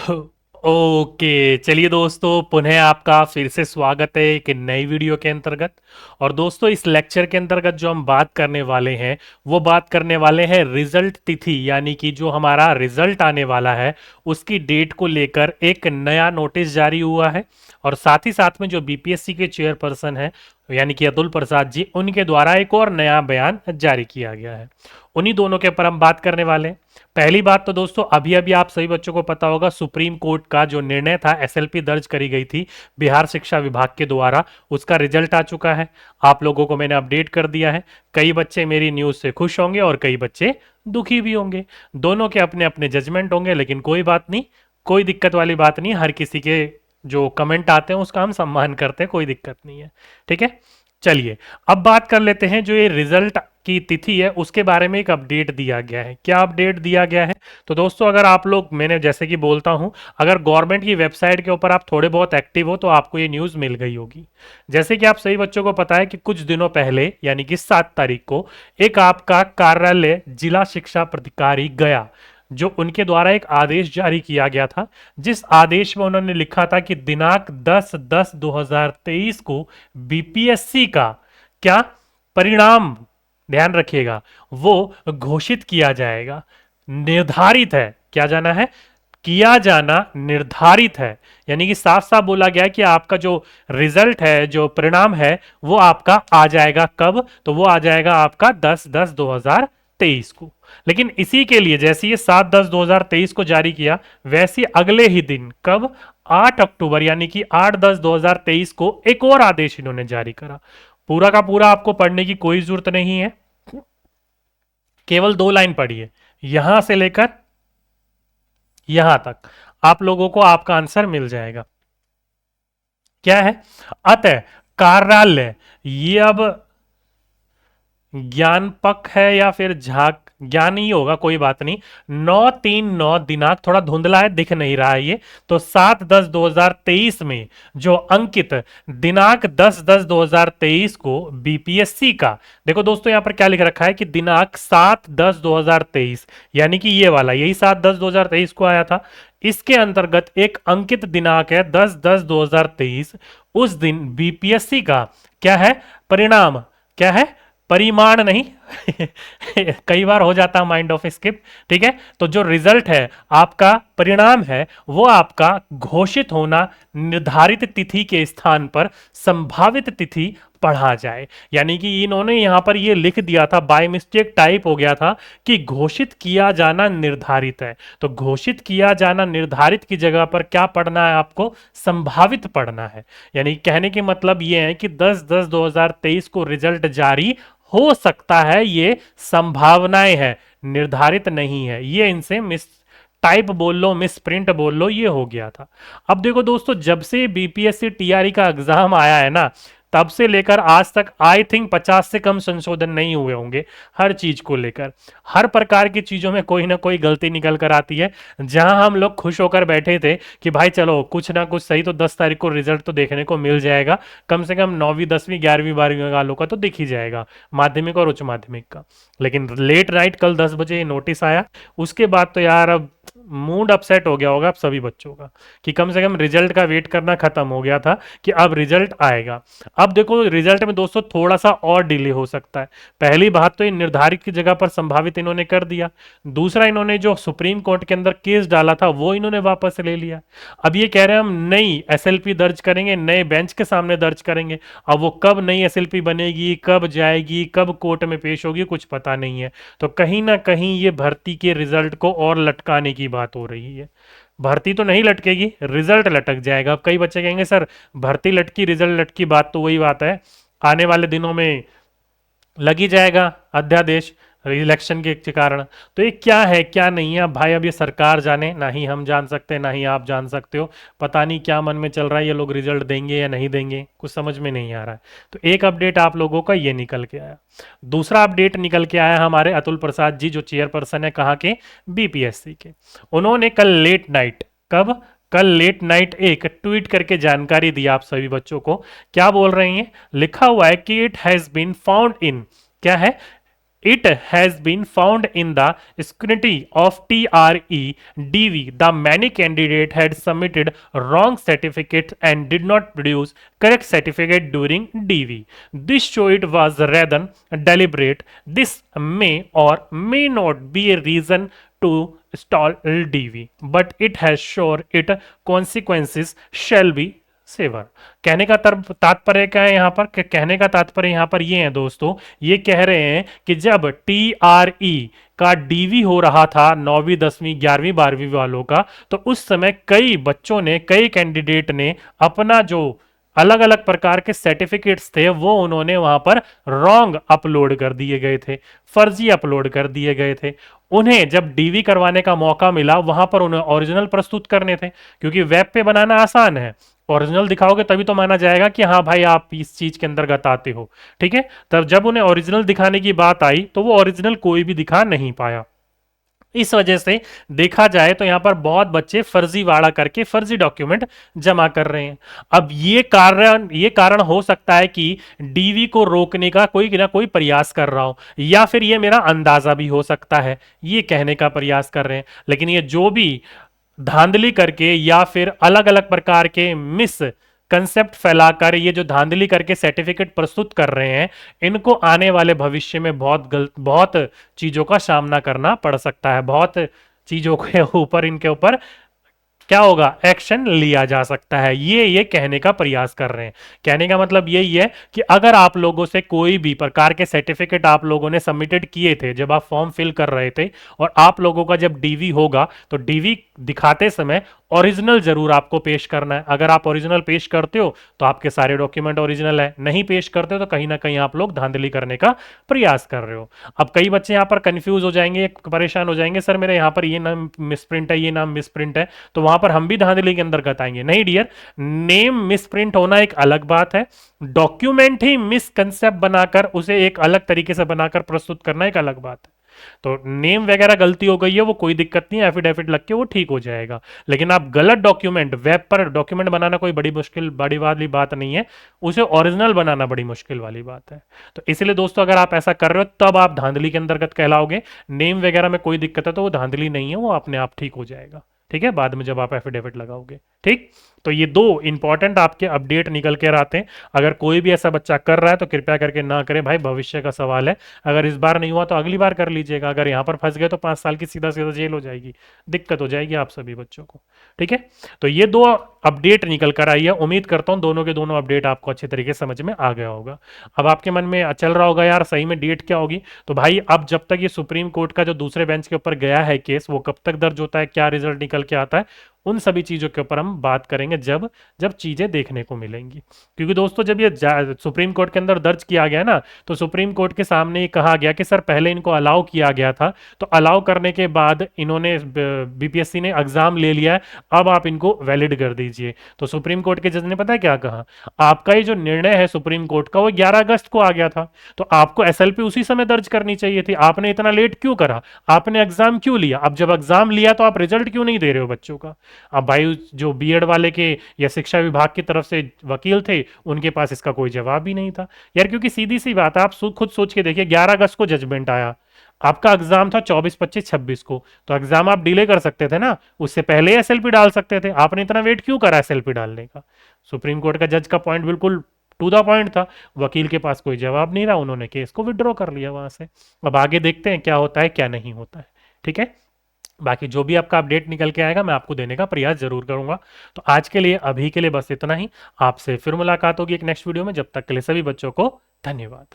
Okay, चलिए दोस्तों, पुनः आपका फिर से स्वागत है एक नई वीडियो के अंतर्गत। और दोस्तों, इस लेक्चर के अंतर्गत जो हम बात करने वाले हैं वो बात करने वाले हैं रिजल्ट तिथि, यानी कि जो हमारा रिजल्ट आने वाला है उसकी डेट को लेकर एक नया नोटिस जारी हुआ है। और साथ ही साथ में जो बीपीएससी के चेयरपर्सन है यानी कि अतुल प्रसाद जी, उनके द्वारा एक और नया बयान जारी किया गया है। उन्हीं दोनों के ऊपर हम बात करने वाले हैं। पहली बात तो दोस्तों, अभी अभी आप सभी बच्चों को पता होगा, सुप्रीम कोर्ट का जो निर्णय था, एसएलपी दर्ज करी गई थी बिहार शिक्षा विभाग के द्वारा, उसका रिजल्ट आ चुका है। आप लोगों को मैंने अपडेट कर दिया है। कई बच्चे मेरी न्यूज़ से खुश होंगे और कई बच्चे दुखी भी होंगे। दोनों के अपने अपने जजमेंट होंगे, लेकिन कोई बात नहीं, कोई दिक्कत वाली बात नहीं। हर किसी के जो कमेंट आते हैं उसका हम सम्मान करते हैं, कोई दिक्कत नहीं है। ठीक है, चलिए अब बात कर लेते हैं। जो ये रिजल्ट की तिथि है उसके बारे में एक अपडेट दिया गया है। क्या अपडेट दिया गया है? तो दोस्तों, अगर आप लोग, मैंने जैसे कि बोलता हूं, अगर गवर्नमेंट की वेबसाइट के ऊपर आप थोड़े बहुत एक्टिव हो तो आपको ये न्यूज़ मिल गई होगी। जैसे कि आप सभी बच्चों को पता है कि कुछ दिनों पहले यानी कि 7 तारीख को एक आपका कार्यालय जिला शिक्षा प्राधिकारी गया, जो उनके द्वारा एक आदेश जारी किया गया था, जिस आदेश में उन्होंने लिखा था कि दिनांक 10/10/2023 को बीपीएससी का क्या परिणाम, ध्यान रखिएगा, वो घोषित किया जाएगा। निर्धारित है, क्या जाना है, किया जाना निर्धारित है। यानी कि साफ साफ बोला गया है कि आपका जो रिजल्ट है, जो परिणाम है, वो आपका आ जाएगा कब? तो वो आ जाएगा आपका 10/10/2023 को। लेकिन इसी के लिए जैसे ये 7/10/2023 को जारी किया, वैसे अगले ही दिन कब, 8 अक्टूबर यानी कि 8/10/2023 को एक और आदेश इन्होंने जारी करा। पूरा का पूरा आपको पढ़ने की कोई जरूरत नहीं है, केवल 2 लाइन पढ़िए, यहां से लेकर यहां तक आप लोगों को आपका आंसर मिल जाएगा। क्या है? अतः कार्यालय, ये अब ज्ञान पक है या फिर झाक, ज्ञान ही होगा, कोई बात नहीं। 9/3/9 दिनांक थोड़ा धुंधला है, दिख नहीं रहा है ये। तो 7/10/2023 में जो अंकित दिनांक 10/10/2023 को बीपीएससी का, देखो दोस्तों यहां पर क्या लिख रखा है कि दिनांक 7/10/2023, यानी कि ये वाला, यही 7/10/2023 को आया था। इसके अंतर्गत एक अंकित दिनांक है 10/10/2023। उस दिन बीपीएससी का क्या है, परिणाम, क्या है, परिमाण नहीं कई बार हो जाता है माइंड ऑफ स्किप। ठीक है, तो जो रिजल्ट है आपका, परिणाम है, वो आपका घोषित होना निर्धारित तिथि के स्थान पर संभावित तिथि पढ़ा जाए। यानी कि इन्होंने यहां पर ये लिख दिया था, बाय मिस्टेक टाइप हो गया था कि घोषित किया जाना निर्धारित है। तो घोषित किया जाना निर्धारित की जगह पर क्या पढ़ना है आपको, संभावित पढ़ना है। यानी कहने की मतलब ये है कि 10/10/2023 को रिजल्ट जारी हो सकता है, ये संभावनाएं हैं, निर्धारित नहीं है। ये इनसे मिस टाइप बोल लो, मिस प्रिंट बोल लो, ये हो गया था। अब देखो दोस्तों, जब से बीपीएससी टीआरई का एग्जाम आया है ना, तब से लेकर आज तक आई थिंक 50 से कम संशोधन नहीं हुए होंगे हर चीज को लेकर। हर प्रकार की चीजों में कोई ना कोई गलती निकल कर आती है। जहां हम लोग खुश होकर बैठे थे कि भाई चलो कुछ ना कुछ सही, तो 10 तारीख को रिजल्ट तो देखने को मिल जाएगा, कम से कम 9वीं 10वीं 11वीं 12वीं वालों का तो दिख ही जाएगा, माध्यमिक और उच्च माध्यमिक का। लेकिन लेट नाइट कल 10 बजे नोटिस आया, उसके बाद तो यार अब मूड अपसेट हो गया होगा आप सभी बच्चों का, कि कम से कम रिजल्ट का वेट करना खत्म हो गया था कि अब रिजल्ट आएगा। अब देखो रिजल्ट में दोस्तों थोड़ा सा और डिले हो सकता है। पहली बात तो ये निर्धारित की जगह पर संभावित इन्होंने कर दिया। दूसरा, इन्होंने जो सुप्रीम कोर्ट के अंदर केस डाला था वो इन्होंने वापस ले लिया। अब ये कह रहे हैं हम नई एसएलपी दर्ज करेंगे, नए बेंच के सामने दर्ज करेंगे। अब वो कब नई एसएलपी बनेगी, कब जाएगी, कब कोर्ट में पेश होगी, कुछ पता नहीं है। तो कहीं ना कहीं ये भर्ती के रिजल्ट को और लटकाने की बात हो रही है। भर्ती तो नहीं लटकेगी, रिजल्ट लटक जाएगा। अब कई बच्चे कहेंगे सर भर्ती लटकी रिजल्ट लटकी, बात तो वही बात है, आने वाले दिनों में लग ही जाएगा अध्यादेश इलेक्शन के कारण। तो ये क्या है क्या नहीं है, अब भाई अब ये सरकार जाने, ना ही हम जान सकते ना ही आप जान सकते हो। पता नहीं क्या मन में चल रहा है, ये लोग रिजल्ट देंगे या नहीं देंगे, कुछ समझ में नहीं आ रहा है। तो एक अपडेट आप लोगों का ये निकल के आया। दूसरा अपडेट निकल के आया हमारे अतुल प्रसाद जी, जो चेयरपर्सन है कहाँ के, बीपीएससी के। उन्होंने कल लेट नाइट, कब, कल लेट नाइट एक ट्वीट करके जानकारी दी आप सभी बच्चों को। क्या बोल रही हैं, लिखा हुआ है कि it has been found in, क्या है, It has been found in the scrutiny of TRE-DV the many candidates had submitted wrong certificates and did not produce correct certificate during DV. This show it was rather deliberate. This may or may not be a reason to stall DV, but it has sure it consequences shall be severe. कहने का तात्पर्य क्या है यहाँ पर, कहने का तात्पर्य यहाँ पर ये है दोस्तों, ये कह रहे हैं कि जब TRE का डीवी हो रहा था 9वीं 10वीं 11वीं 12वीं वालों का, तो उस समय कई बच्चों ने, कई कैंडिडेट ने अपना जो अलग अलग प्रकार के सर्टिफिकेट्स थे वो उन्होंने वहां पर रॉन्ग अपलोड कर दिए गए थे, फर्जी अपलोड कर दिए गए थे। उन्हें जब डीवी करवाने का मौका मिला वहां पर उन्हें ओरिजिनल प्रस्तुत करने थे, क्योंकि वेब पे बनाना आसान है, ओरिजिनल दिखाओगे तभी तो माना जाएगा कि हाँ भाई आप इस चीज के अंतर्गत आते हो। ठीक है, तब जब उन्हें ओरिजिनल दिखाने की बात आई तो वो ओरिजिनल कोई भी दिखा नहीं पाया। इस वजह से देखा जाए तो यहां पर बहुत बच्चे फर्जीवाड़ा करके फर्जी डॉक्यूमेंट जमा कर रहे हैं। अब ये कारण हो सकता है कि डीवी को रोकने का कोई ना कोई प्रयास कर रहा हो, या फिर ये मेरा अंदाजा भी हो सकता है, ये कहने का प्रयास कर रहे हैं। लेकिन ये जो भी धांधली करके या फिर अलग अलग प्रकार के मिस कंसेप्ट फैलाकर ये जो धांधली करके सर्टिफिकेट प्रस्तुत कर रहे हैं, इनको आने वाले भविष्य में बहुत चीजों का सामना करना पड़ सकता है, बहुत चीजों के ऊपर, इनके ऊपर क्या होगा, एक्शन लिया जा सकता है। ये कहने का प्रयास कर रहे हैं। कहने का मतलब यही है कि अगर आप लोगों से कोई भी प्रकार के सर्टिफिकेट आप लोगों ने सबमिटेड किए थे जब आप फॉर्म फिल कर रहे थे, और आप लोगों का जब डीवी होगा तो डीवी दिखाते समय ओरिजिनल जरूर आपको पेश करना है। अगर आप ओरिजिनल पेश करते हो तो आपके सारे डॉक्यूमेंट ओरिजिनल है, नहीं पेश करते हो तो कहीं ना कहीं आप लोग धांधली करने का प्रयास कर रहे हो। अब कई बच्चे यहाँ पर कंफ्यूज हो जाएंगे, परेशान हो जाएंगे, सर मेरे यहाँ पर ये नाम मिसप्रिंट है, ये नाम मिसप्रिंट है, तो वहां पर हम भी धांधली के अंतर्गत आएंगे। नहीं डियर, नेम मिसप्रिंट होना एक अलग बात है, डॉक्यूमेंट ही मिसकंसेप्ट बनाकर उसे एक अलग तरीके से बनाकर प्रस्तुत करना एक अलग बात है। तो नेम वगैरह गलती हो गई है वो कोई दिक्कत नहीं है, एफिडेविट लग के वो ठीक हो जाएगा। लेकिन आप गलत डॉक्यूमेंट, वेब पर डॉक्यूमेंट बनाना कोई बड़ी वाली बात नहीं है, उसे ओरिजिनल बनाना बड़ी मुश्किल वाली बात है। तो इसलिए दोस्तों अगर आप ऐसा कर रहे हो तब आप धांधली के अंतर्गत कहलाओगे। नेम वगैरह में कोई दिक्कत है तो वो धांधली नहीं है, वो अपने आप ठीक हो जाएगा। ठीक है, बाद में जब आप एफिडेविट लगाओगे। ठीक, तो ये दो इंपॉर्टेंट आपके अपडेट निकल कर आते हैं। अगर कोई भी ऐसा बच्चा कर रहा है तो कृपया करके ना करें भाई, भविष्य का सवाल है। अगर इस बार नहीं हुआ तो अगली बार कर लीजिएगा। अगर यहां पर फंस गए तो 5 साल की सीधा सीधा जेल हो जाएगी, दिक्कत हो जाएगी आप सभी बच्चों को। ठीक है, तो ये दो अपडेट निकल कर आई है। उम्मीद करता हूं दोनों के दोनों अपडेट आपको अच्छे तरीके से समझ में आ गया होगा। अब आपके मन में चल रहा होगा यार सही में डेट क्या होगी, तो भाई अब जब तक ये सुप्रीम कोर्ट का जो दूसरे बेंच के ऊपर गया है केस, वो कब तक दर्ज होता है, क्या रिजल्ट निकल के आता है, उन सभी चीजों के ऊपर हम बात करेंगे जब जब चीजें देखने को मिलेंगी। क्योंकि दोस्तों जब ये सुप्रीम कोर्ट के अंदर दर्ज किया गया ना, तो सुप्रीम कोर्ट के सामने ये कहा गया कि सर पहले इनको अलाउ किया गया था, तो अलाउ करने के बाद इन्होंने बीपीएससी ने एग्जाम ले लिया है, अब आप इनको वैलिड कर दीजिए। तो सुप्रीम कोर्ट के जज ने पता है क्या कहा, आपका ये जो निर्णय है सुप्रीम कोर्ट का वो 11 अगस्त को आ गया था, तो आपको एसएलपी उसी समय दर्ज करनी चाहिए थी, आपने इतना लेट क्यों करा, आपने एग्जाम क्यों लिया, अब जब एग्जाम लिया तो आप रिजल्ट क्यों नहीं दे रहे हो बच्चों का। अब भाई जो बीएड वाले के या शिक्षा विभाग की तरफ से वकील थे उनके पास इसका कोई जवाब ही नहीं था यार, क्योंकि सीधी सी बात है, आप खुद सोच के देखिए 11 अगस्त को जजमेंट आया, आपका एग्जाम था 24 25 26 को, तो एग्जाम आप डिले कर सकते थे ना, उससे पहले एसएलपी डाल सकते थे, आपने इतना वेट क्यों करा एसएलपी डालने का। सुप्रीम कोर्ट का जज का पॉइंट बिल्कुल टू द पॉइंट था, वकील के पास कोई जवाब नहीं रहा, उन्होंने केस को विड्रॉ कर लिया वहां से। अब आगे देखते हैं क्या होता है क्या नहीं होता है। ठीक है, बाकी जो भी आपका अपडेट निकल के आएगा मैं आपको देने का प्रयास जरूर करूंगा। तो आज के लिए अभी के लिए बस इतना ही, आपसे फिर मुलाकात होगी एक नेक्स्ट वीडियो में, जब तक के लिए सभी बच्चों को धन्यवाद।